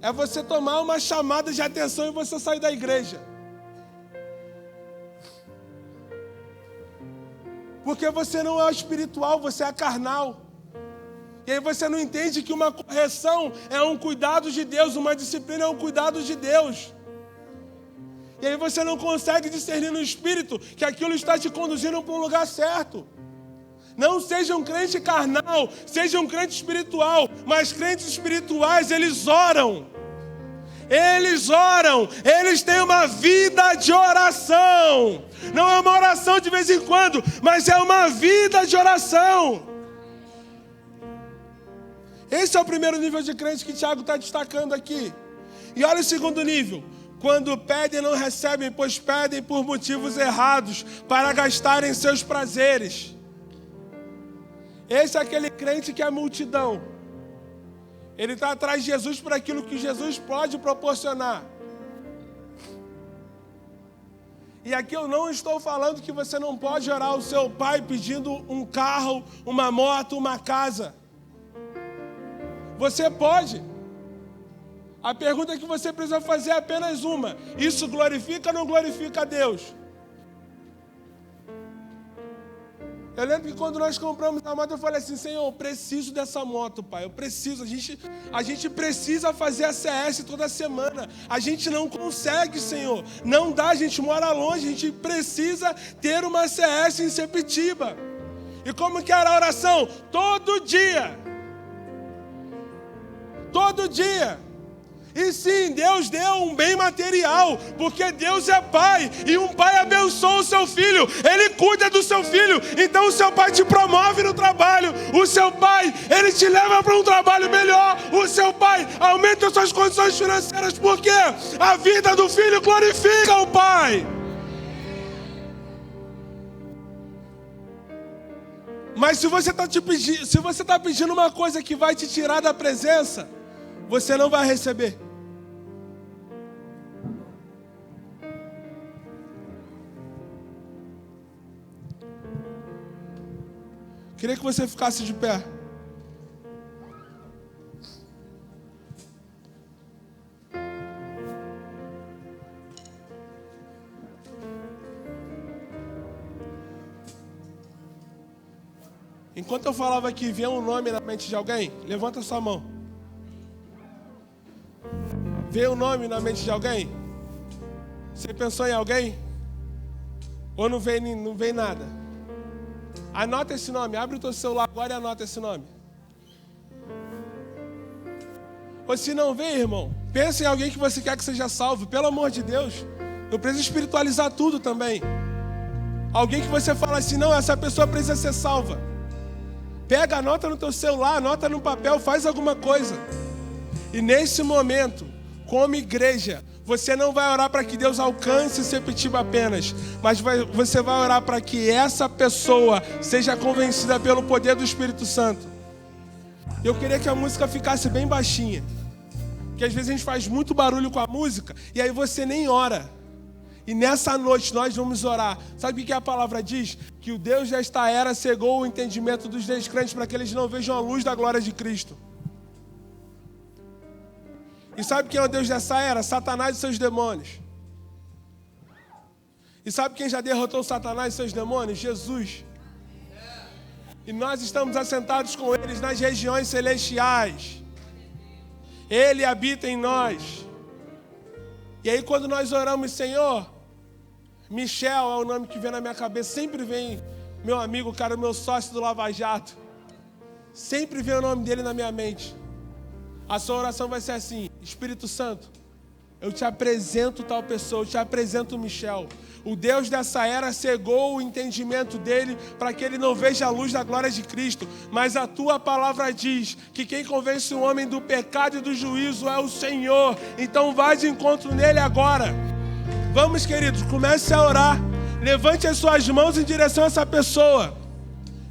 Speaker 1: É você tomar uma chamada de atenção e você sair da igreja. Porque você não é espiritual, você é carnal. E aí você não entende que uma correção é um cuidado de Deus, uma disciplina é um cuidado de Deus. E aí você não consegue discernir no espírito que aquilo está te conduzindo para um lugar certo. Não seja um crente carnal, seja um crente espiritual. Mas crentes espirituais, eles oram. Eles têm uma vida de oração. Não é uma oração de vez em quando, mas é uma vida de oração. Esse é o primeiro nível de crente que Tiago está destacando aqui. E olha o segundo nível. Quando pedem, não recebem, pois pedem por motivos errados, para gastarem seus prazeres. Esse é aquele crente que é multidão. Ele está atrás de Jesus por aquilo que Jesus pode proporcionar. E aqui eu não estou falando que você não pode orar ao seu pai pedindo um carro, uma moto, uma casa. Você pode. A pergunta que você precisa fazer é apenas uma: isso glorifica ou não glorifica a Deus? Eu lembro que quando nós compramos a moto, eu falei assim: Senhor, eu preciso dessa moto, Pai. Eu preciso, a gente precisa fazer a CS toda semana. A gente não consegue, Senhor. Não dá, a gente mora longe. A gente precisa ter uma CS em Sepetiba. E como que era a oração? Todo dia. Todo dia. E sim, Deus deu um bem material, porque Deus é pai, e um pai abençoa o seu filho, ele cuida do seu filho. Então o seu pai te promove no trabalho, o seu pai, ele te leva para um trabalho melhor, o seu pai aumenta as suas condições financeiras, porque a vida do filho glorifica o pai. Mas se você está pedindo uma coisa que vai te tirar da presença, você não vai receber. Queria que você ficasse de pé. Enquanto eu falava aqui, vem um nome na mente de alguém? Levanta sua mão. Veio um nome na mente de alguém? Você pensou em alguém? Ou não vem nada? Anota esse nome. Abre o teu celular agora e anota esse nome. Ou se não vem, irmão, pensa em alguém que você quer que seja salvo. Pelo amor de Deus. Não precisa espiritualizar tudo também. Alguém que você fala assim, não, essa pessoa precisa ser salva. Pega, anota no teu celular, anota no papel, faz alguma coisa. E nesse momento, como igreja, você não vai orar para que Deus alcance Sepetiba apenas, mas você vai orar para que essa pessoa seja convencida pelo poder do Espírito Santo. Eu queria que a música ficasse bem baixinha, porque às vezes a gente faz muito barulho com a música e aí você nem ora. E nessa noite nós vamos orar. Sabe o que a palavra diz? Que o Deus desta era cegou o entendimento dos descrentes para que eles não vejam a luz da glória de Cristo. E sabe quem é o Deus dessa era? Satanás e seus demônios. E sabe quem já derrotou Satanás e seus demônios? Jesus. E nós estamos assentados com eles nas regiões celestiais. Ele habita em nós. E aí quando nós oramos, Senhor, Michel é o nome que vem na minha cabeça. Sempre vem meu amigo, cara, meu sócio do Lava Jato. Sempre vem o nome dele na minha mente. A sua oração vai ser assim: Espírito Santo, eu te apresento tal pessoa, eu te apresento o Michel. O Deus dessa era cegou o entendimento dele para que ele não veja a luz da glória de Cristo. Mas a tua palavra diz que quem convence o homem do pecado e do juízo é o Senhor. Então vai de encontro nele agora. Vamos, queridos, comece a orar. Levante as suas mãos em direção a essa pessoa.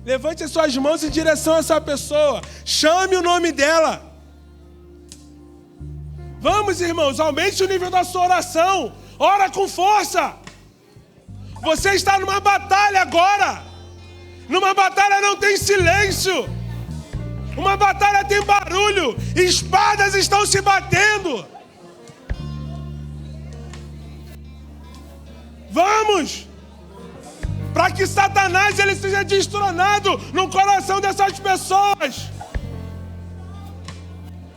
Speaker 1: Levante as suas mãos em direção a essa pessoa. Chame o nome dela. Vamos, irmãos, aumente o nível da sua oração. Ora com força. Você está numa batalha agora. Numa batalha não tem silêncio. Uma batalha tem barulho. Espadas estão se batendo. Vamos! Para que Satanás ele seja destronado no coração dessas pessoas.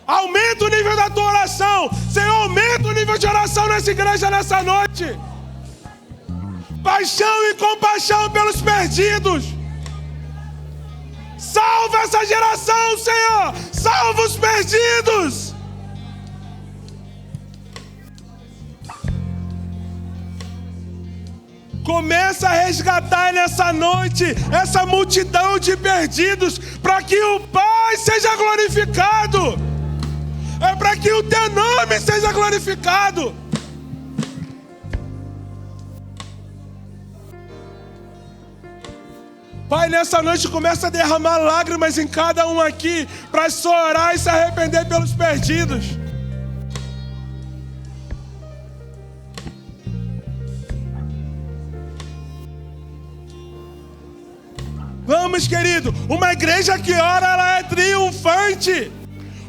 Speaker 1: Aumenta o nível da tua oração. Senhor, aumenta o nível de oração nessa igreja nessa noite. Paixão e compaixão pelos perdidos. Salva essa geração, Senhor. Salva os perdidos. Começa a resgatar nessa noite essa multidão de perdidos, para que o Pai seja glorificado. É para que o teu nome seja glorificado. Pai, nessa noite começa a derramar lágrimas em cada um aqui, para só orar e se arrepender pelos perdidos. Vamos, querido, uma igreja que ora, ela é triunfante.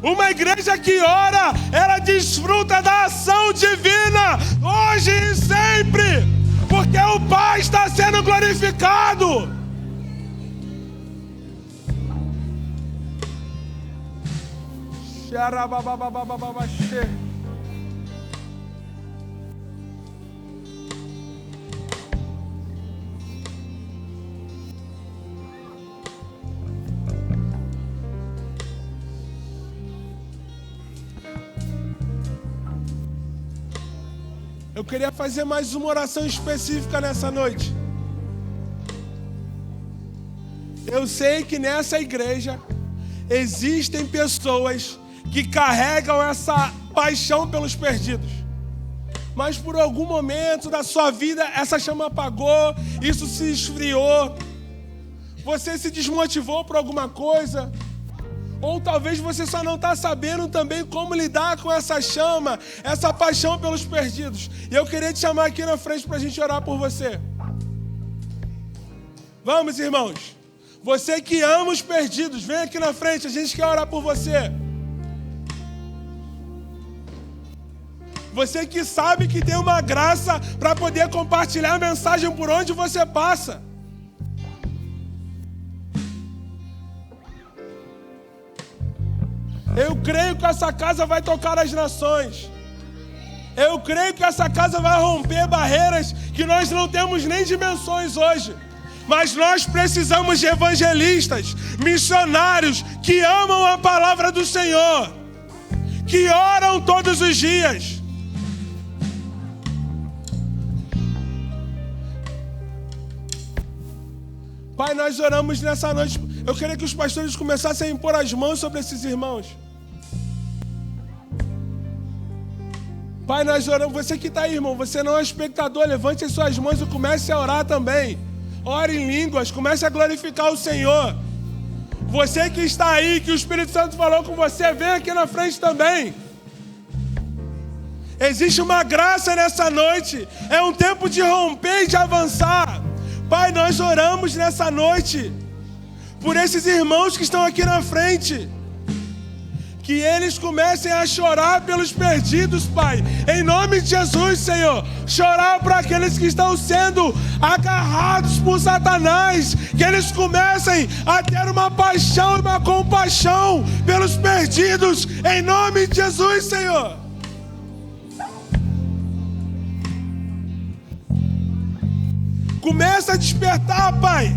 Speaker 1: Uma igreja que ora, ela desfruta da ação divina, hoje e sempre, porque o Pai está sendo glorificado. Eu queria fazer mais uma oração específica nessa noite. Eu sei que nessa igreja existem pessoas que carregam essa paixão pelos perdidos. Mas por algum momento da sua vida, essa chama apagou, isso se esfriou. Você se desmotivou por alguma coisa. Ou talvez você só não está sabendo também como lidar com essa chama, essa paixão pelos perdidos. E eu queria te chamar aqui na frente para a gente orar por você. Vamos, irmãos. Você que ama os perdidos, vem aqui na frente, a gente quer orar por você. Você que sabe que tem uma graça para poder compartilhar a mensagem por onde você passa. Eu creio que essa casa vai tocar as nações. Eu creio que essa casa vai romper barreiras que nós não temos nem dimensões hoje. Mas nós precisamos de evangelistas, missionários que amam a palavra do Senhor, que oram todos os dias. Pai, nós oramos nessa noite. Eu queria que os pastores começassem a impor as mãos sobre esses irmãos. Pai, nós oramos. Você que está aí, irmão, você não é espectador, levante as suas mãos e comece a orar também. Ore em línguas, comece a glorificar o Senhor. Você que está aí, que o Espírito Santo falou com você, vem aqui na frente também. Existe uma graça nessa noite. É um tempo de romper e de avançar. Pai, nós oramos nessa noite por esses irmãos que estão aqui na frente. Que eles comecem a chorar pelos perdidos, Pai. Em nome de Jesus, Senhor. Chorar para aqueles que estão sendo agarrados por Satanás. Que eles comecem a ter uma paixão e uma compaixão pelos perdidos. Em nome de Jesus, Senhor. Começa a despertar, Pai.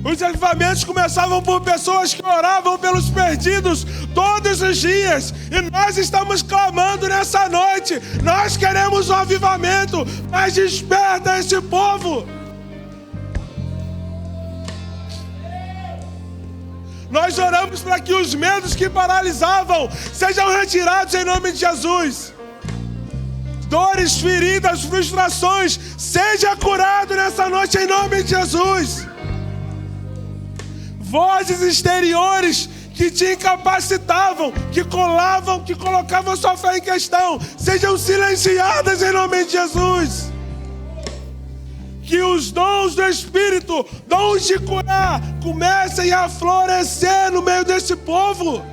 Speaker 1: Os avivamentos começavam por pessoas que oravam pelos perdidos todos os dias. E nós estamos clamando nessa noite. Nós queremos um avivamento, mas desperta esse povo. Nós oramos para que os medos que paralisavam sejam retirados em nome de Jesus. Dores, feridas, frustrações, seja curado nessa noite em nome de Jesus. Vozes exteriores que te incapacitavam, que colavam, que colocavam sua fé em questão, sejam silenciadas em nome de Jesus. Que os dons do Espírito, dons de curar, comecem a florescer no meio desse povo.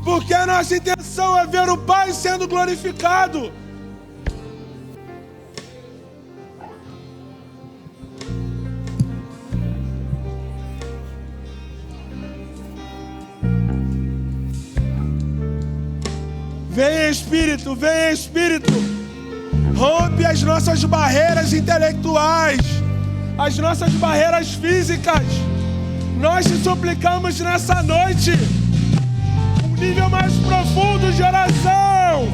Speaker 1: Porque a nossa intenção é ver o Pai sendo glorificado. Vem Espírito, vem Espírito. Rompe as nossas barreiras intelectuais, as nossas barreiras físicas. Nós te suplicamos nessa noite um nível mais profundo de oração.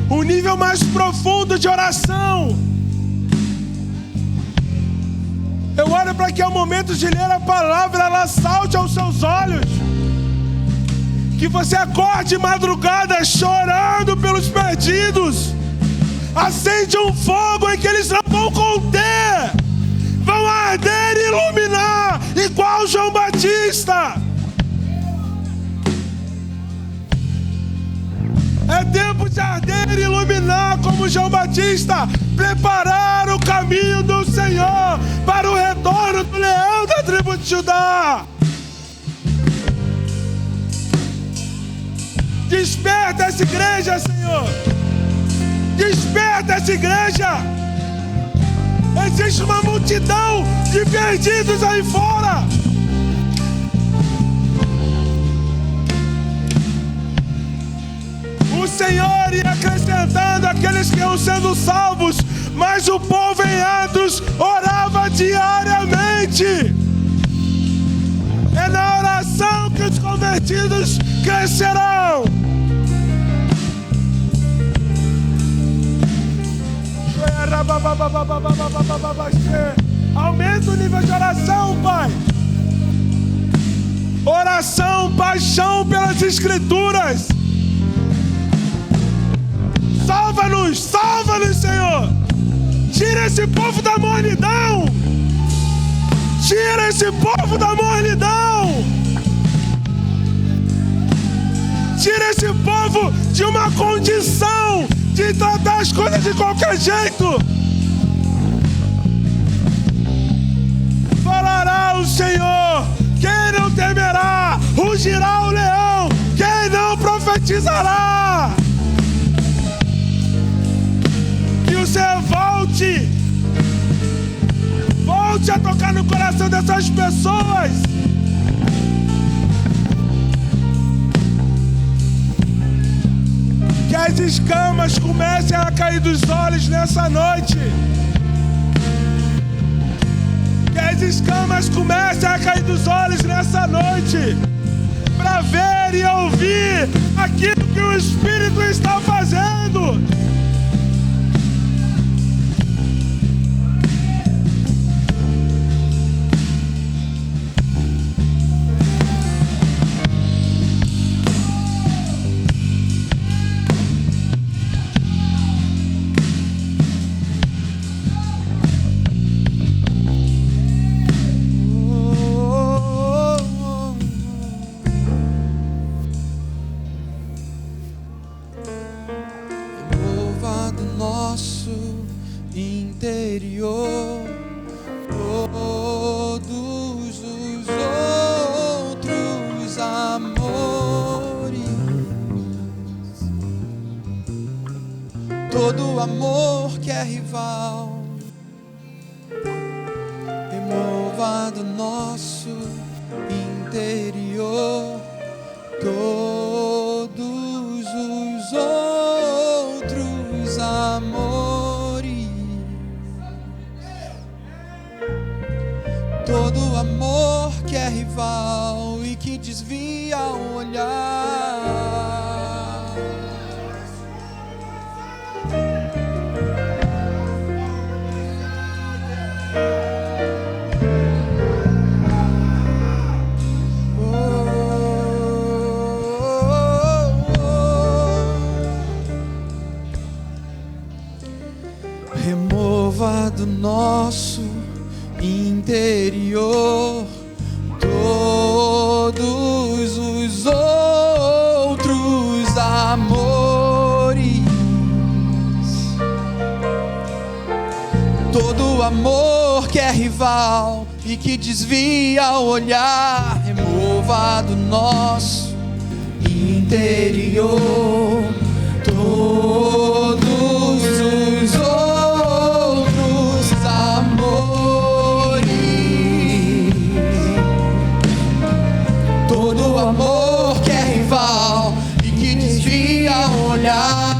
Speaker 1: Um nível mais profundo de oração. Eu oro para que ao momento de ler a palavra ela salte aos seus olhos. Que você acorde de madrugada chorando pelos perdidos. Acende um fogo em que eles não vão conter. Vão arder e iluminar, igual João Batista. É tempo de arder e iluminar como João Batista. Preparar o caminho do Senhor para o retorno do leão da tribo de Judá. Desperta essa igreja, Senhor. Desperta essa igreja. Existe uma multidão de perdidos aí fora. O Senhor ia acrescentando aqueles que iam sendo salvos, mas o povo em Atos orava diariamente. É na oração que os convertidos crescerão. Aumenta o nível de oração, Pai. Oração, paixão pelas Escrituras. Salva-nos, salva-nos, Senhor. Tira esse povo da mornidão. Tira esse povo da mornidão. Tira esse povo de uma condição de tratar as coisas de qualquer jeito. Falará o Senhor, quem não temerá? Rugirá o leão, quem não profetizará? o Senhor volte a tocar no coração dessas pessoas. Que as escamas comecem a cair dos olhos nessa noite. Que as escamas comecem a cair dos olhos nessa noite, para ver e ouvir aquilo que o Espírito está fazendo.
Speaker 2: Todo amor que é rival, remova do nosso interior todos os outros amores. Todo amor que é rival e que desvia o olhar. Remova do nosso interior todos os outros amores. Todo amor que é rival e que desvia o olhar. Remova do nosso interior todos os outros amores. Todo amor que é rival e que desvia o olhar.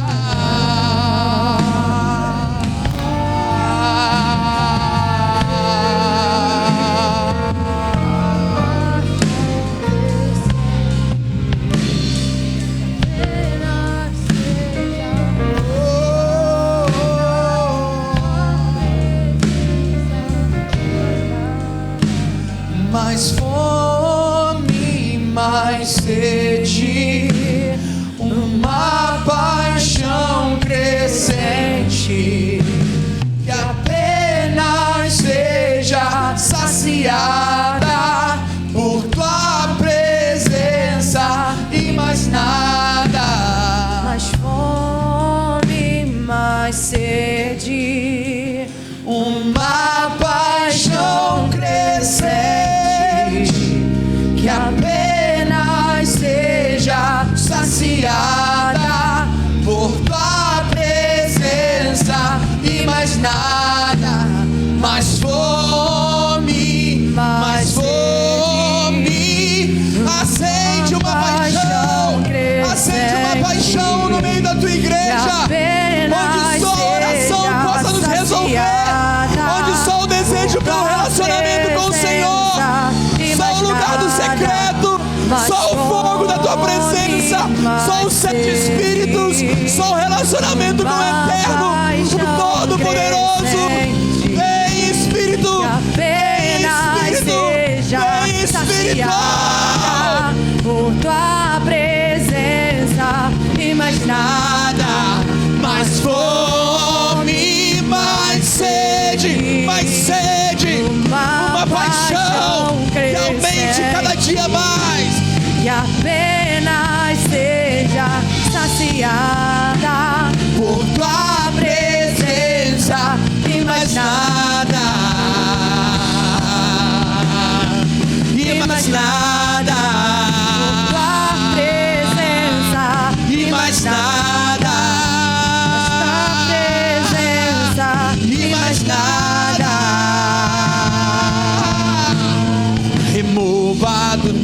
Speaker 2: Mais fome, mais sede, uma paixão crescente, que apenas seja saciada por tua presença e mais nada.
Speaker 3: Mais fome, mais sede,
Speaker 2: Uma paixão crescente, que apenas seja saciada por tua presença e mais nada. Mais fome, mais fome. Acende uma paixão, acende uma paixão no meio da tua igreja, onde só a oração possa nos resolver, onde só o desejo pelo relacionamento com o Senhor, só o lugar do secreto, só o fogo da tua presença, só os 7 Espíritos, só o relacionamento com o Eterno, o Todo-Poderoso. Vem Espírito, vem Espírito, vem espiritual.
Speaker 3: por tua presença e mais
Speaker 2: Nada, mais fome, mais sede, uma paixão que aumente cada dia mais.
Speaker 3: que apenas seja saciada
Speaker 2: Por tua presença e mais nada, e mais nada,
Speaker 3: tua presença
Speaker 2: e mais nada.
Speaker 3: tua presença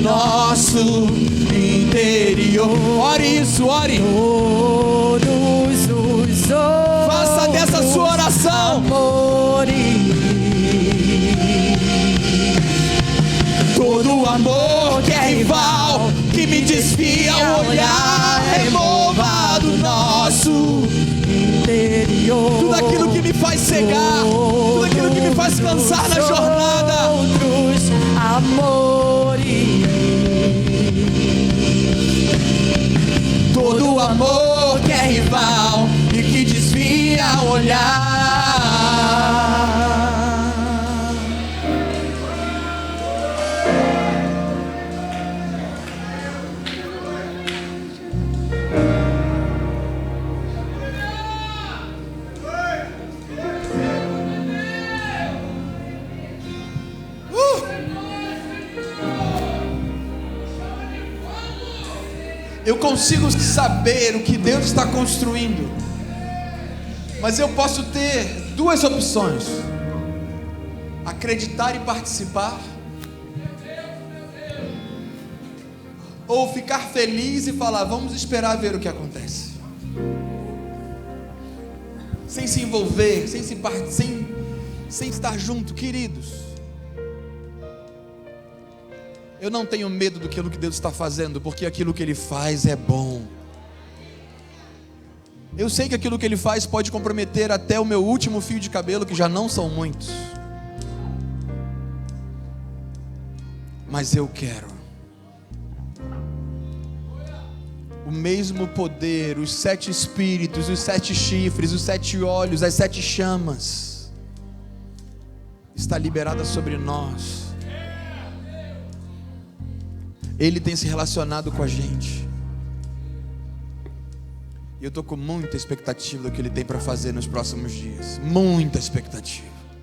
Speaker 2: nosso interior. Ore isso, ore.
Speaker 3: Todos os outros
Speaker 2: Faça dessa sua oração
Speaker 3: amores,
Speaker 2: todo amor que é rival, que me desvia o olhar, remova do nosso
Speaker 3: interior.
Speaker 2: tudo aquilo que me faz cegar, tudo aquilo que me faz cansar na jornada.
Speaker 3: Outros amores,
Speaker 2: Todo amor que é rival e que desvia o olhar. Eu consigo saber o que Deus está construindo, mas eu posso ter duas opções: acreditar e participar, ou ficar feliz e falar, vamos esperar ver o que acontece, sem se envolver, sem estar junto. Queridos, eu não tenho medo do que Deus está fazendo, porque aquilo que Ele faz é bom. Eu sei que aquilo que Ele faz pode comprometer até o meu último fio de cabelo, que já não são muitos, mas eu quero o mesmo poder, os 7 espíritos, os 7 chifres, os 7 olhos, as 7 chamas está liberada sobre nós. Ele tem se relacionado com a gente, e eu estou com muita expectativa do que Ele tem para fazer nos próximos dias. Muita expectativa.